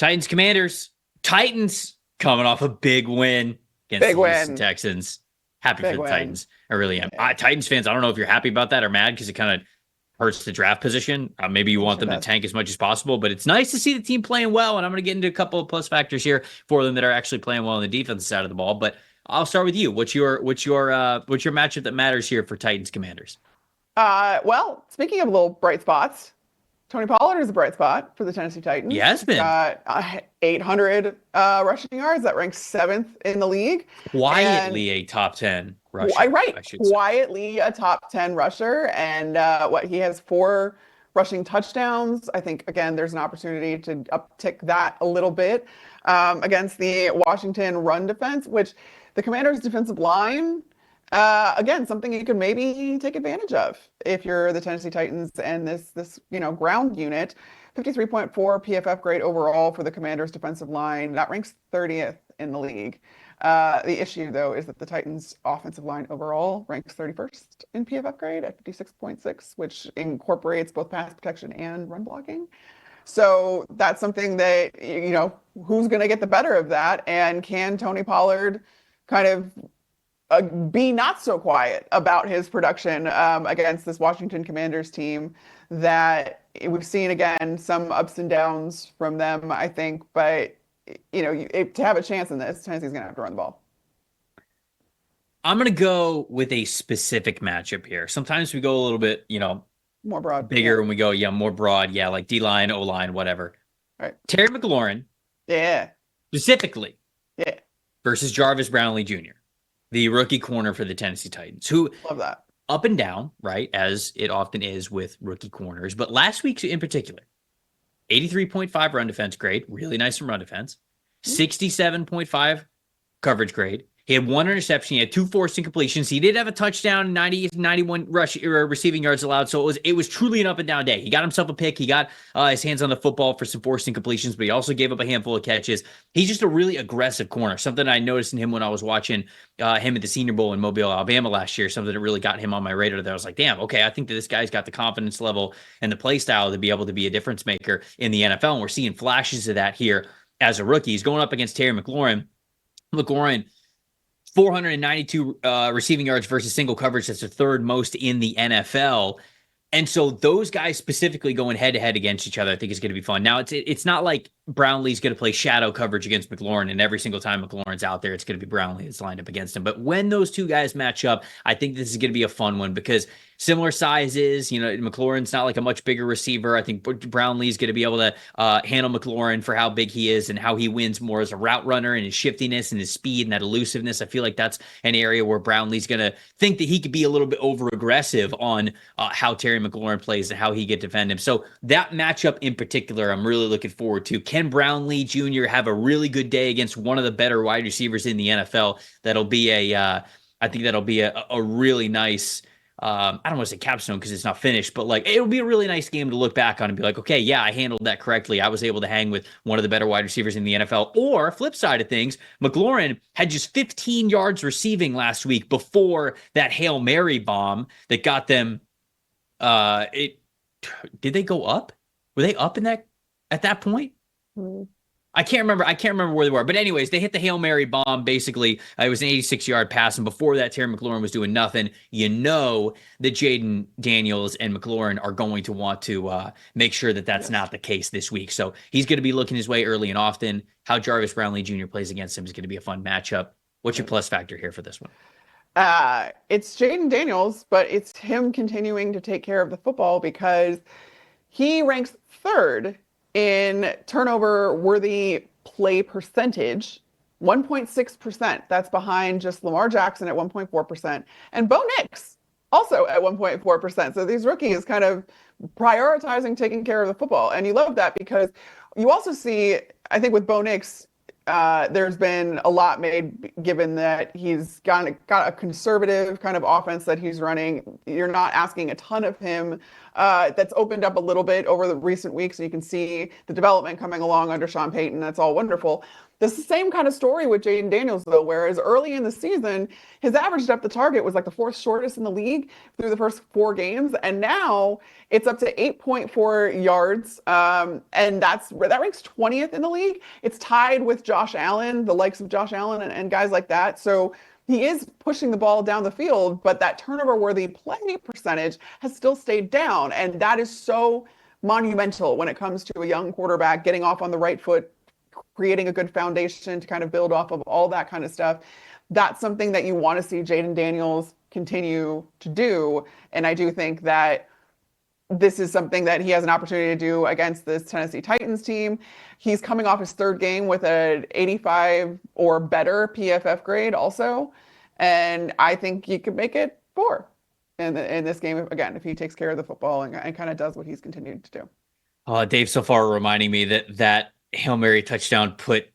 Titans Commanders. Titans coming off a big win against the Houston Texans. Happy for the Titans. I really am. Yeah. Titans fans, I don't know if you're happy about that or mad because it kind of hurts the draft position. Maybe you want them to tank as much as possible, but it's nice to see the team playing well. And I'm going to get into a couple of plus factors here for them that are actually playing well on the defensive side of the ball. But I'll start with you. What's your matchup that matters here for Titans Commanders? Well, speaking of little bright spots, Tony Pollard is a bright spot for the Tennessee Titans. He has been. Got 800 rushing yards. That ranks 7th in the league. Quietly a top 10 rusher. Right. Quietly a top 10 rusher. And he has 4 rushing touchdowns. I think, again, there's an opportunity to uptick that a little bit against the Washington run defense, which the Commanders' defensive line, again, something you could maybe take advantage of if you're the Tennessee Titans and this ground unit. 53.4 PFF grade overall for the Commanders' defensive line. That ranks 30th in the league. The issue, though, is that the Titans' offensive line overall ranks 31st in PFF grade at 56.6, which incorporates both pass protection and run blocking. So that's something that, who's going to get the better of that? And can Tony Pollard kind of be not so quiet about his production against this Washington Commanders team that we've seen, again, some ups and downs from them, I think. But, to have a chance in this, Tennessee's going to have to run the ball. I'm going to go with a specific matchup here. Sometimes we go a little bit, more broad, bigger, and we go, more broad. Yeah, like D-line, O-line, whatever. Right. Terry McLaurin. Yeah. Specifically. Yeah. Versus Jarvis Brownlee Jr., the rookie corner for the Tennessee Titans, who love that. Up and down, right, as it often is with rookie corners. But last week in particular, 83.5 run defense grade, really nice in run defense, 67.5 coverage grade. He had 1 interception. He had 2 forced incompletions. He did have a touchdown, 91 receiving yards allowed. So it was truly an up and down day. He got himself a pick. He got his hands on the football for some forced incompletions, but he also gave up a handful of catches. He's just a really aggressive corner. Something I noticed in him when I was watching him at the Senior Bowl in Mobile, Alabama last year. Something that really got him on my radar. That I was like, damn, okay, I think that this guy's got the confidence level and the play style to be able to be a difference maker in the NFL. And we're seeing flashes of that here as a rookie. He's going up against Terry McLaurin. 492 receiving yards versus single coverage. That's the 3rd most in the NFL. And so those guys specifically going head-to-head against each other, I think is going to be fun. Now, it's not like Brownlee's going to play shadow coverage against McLaurin, and every single time McLaurin's out there, it's going to be Brownlee that's lined up against him. But when those two guys match up, I think this is going to be a fun one because similar sizes, McLaurin's not like a much bigger receiver. I think Brownlee's going to be able to handle McLaurin for how big he is and how he wins more as a route runner and his shiftiness and his speed and that elusiveness. I feel like that's an area where Brownlee's going to think that he could be a little bit over-aggressive on how Terry McLaurin plays and how he could defend him. So that matchup in particular, I'm really looking forward to. Can Brownlee Jr. have a really good day against one of the better wide receivers in the NFL? That'll be I think that'll be a really nice, I don't want to say capstone because it's not finished, but like it'll be a really nice game to look back on and be like, okay, yeah, I handled that correctly. I was able to hang with one of the better wide receivers in the NFL. Or flip side of things, McLaurin had just 15 yards receiving last week before that Hail Mary bomb that got them. Did they go up? Were they up at that point? I can't remember where they were. But anyways, they hit the Hail Mary bomb. Basically, it was an 86-yard pass. And before that, Terry McLaurin was doing nothing. You know that Jayden Daniels and McLaurin are going to want to make sure that that's not the case this week. So he's going to be looking his way early and often. How Jarvis Brownlee Jr. plays against him is going to be a fun matchup. What's your plus factor here for this one? It's Jayden Daniels, but it's him continuing to take care of the football because he ranks 3rd in turnover-worthy play percentage, 1.6%. That's behind just Lamar Jackson at 1.4%. And Bo Nix also at 1.4%. So these rookies kind of prioritizing taking care of the football. And you love that because you also see, I think with Bo Nix, there's been a lot made given that he's got a conservative kind of offense that he's running. You're not asking a ton of him that's opened up a little bit over the recent weeks. And you can see the development coming along under Sean Payton. That's all wonderful. This is the same kind of story with Jayden Daniels, though, whereas early in the season, his average depth of target was like the fourth shortest in the league through the first 4 games. And now it's up to 8.4 yards. And that ranks 20th in the league. It's tied with Josh Allen, the likes of Josh Allen and guys like that. So he is pushing the ball down the field, but that turnover-worthy play percentage has still stayed down. And that is so monumental when it comes to a young quarterback getting off on the right foot, creating a good foundation to kind of build off of, all that kind of stuff. That's something that you want to see Jayden Daniels continue to do. And I do think that this is something that he has an opportunity to do against this Tennessee Titans team. He's coming off his 3rd game with an 85 or better PFF grade also. And I think he could make it 4 in this game, again, if he takes care of the football and kind of does what he's continued to do. Dave so far reminding me that Hail Mary touchdown put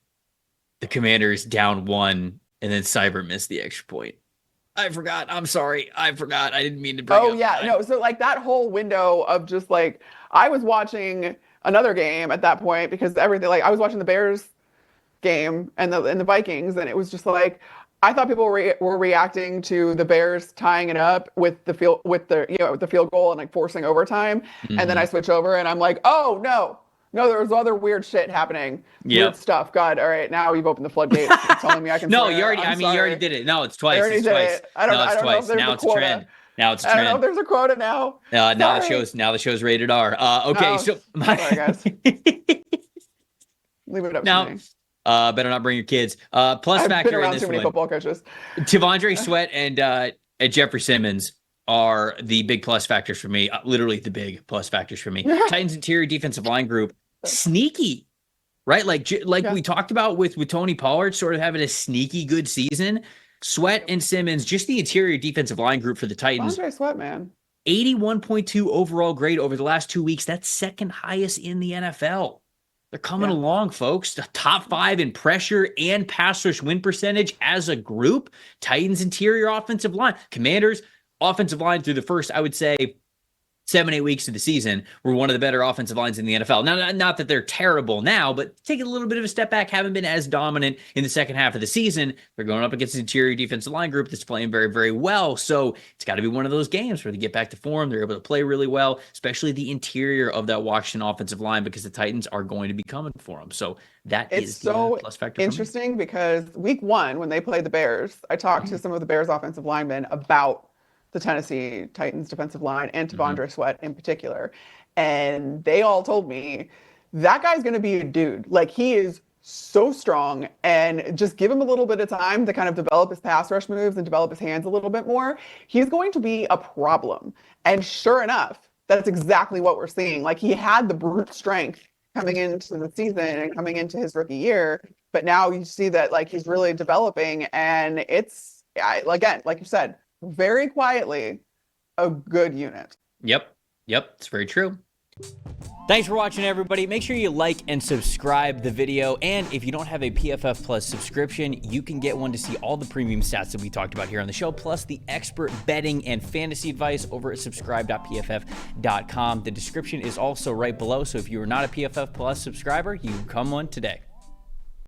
the Commanders down 1, and then Cyber missed the extra point. I forgot. I'm sorry. I forgot. I didn't mean to bring it up. Oh, yeah. No, so like that whole window of just like, I was watching another game at that point because everything, like I was watching the Bears game and the Vikings, and it was just like, I thought people were reacting to the Bears tying it up with the field goal and like forcing overtime. Mm-hmm. And then I switch over and I'm like, oh no, there was other weird shit happening. Yep. Weird stuff. God, all right, now you've opened the floodgates. You're telling me I can. No, you already. You already did it. No, it's twice. It's twice. I don't know if there's a quota. Now it's a trend. I don't know if there's a quota now. Now the show's rated R. Okay, so sorry guys. Leave it up to me. Better not bring your kids. Plus I've factor been around in this too many football coaches. T'Vondre Sweat and Jeffrey Simmons are the big plus factors for me. Literally the big plus factors for me. Titans interior defensive line group, sneaky, right? Like we talked about with Tony Pollard sort of having a sneaky good season. Sweat and Simmons, just the interior defensive line group for the Titans. T'Vondre Sweat, man. 81.2 overall grade over the last 2 weeks. That's 2nd highest in the NFL. They're coming along, folks. The top 5 in pressure and pass rush win percentage as a group. Titans interior offensive line. Commanders offensive line through the first, I would say, 7-8 weeks of the season were one of the better offensive lines in the NFL. Now, not that they're terrible now, but taking a little bit of a step back, haven't been as dominant in the second half of the season. They're going up against an interior defensive line group that's playing very, very well. So it's got to be one of those games where they get back to form. They're able to play really well, especially the interior of that Washington offensive line, because the Titans are going to be coming for them. So that is the plus factor. It's so interesting because week 1, when they played the Bears, I talked to some of the Bears offensive linemen about the Tennessee Titans defensive line and T'Vondre Sweat in particular. And they all told me that guy's going to be a dude. Like, he is so strong, and just give him a little bit of time to kind of develop his pass rush moves and develop his hands a little bit more. He's going to be a problem. And sure enough, that's exactly what we're seeing. Like, he had the brute strength coming into the season and coming into his rookie year, but now you see that like he's really developing, and it's, again, like you said, very quietly, a good unit. Yep. It's very true. Thanks for watching, everybody. Make sure you like and subscribe the video. And if you don't have a PFF Plus subscription, you can get one to see all the premium stats that we talked about here on the show, plus the expert betting and fantasy advice over at subscribe.pff.com. The description is also right below. So if you are not a PFF Plus subscriber, you can become one today.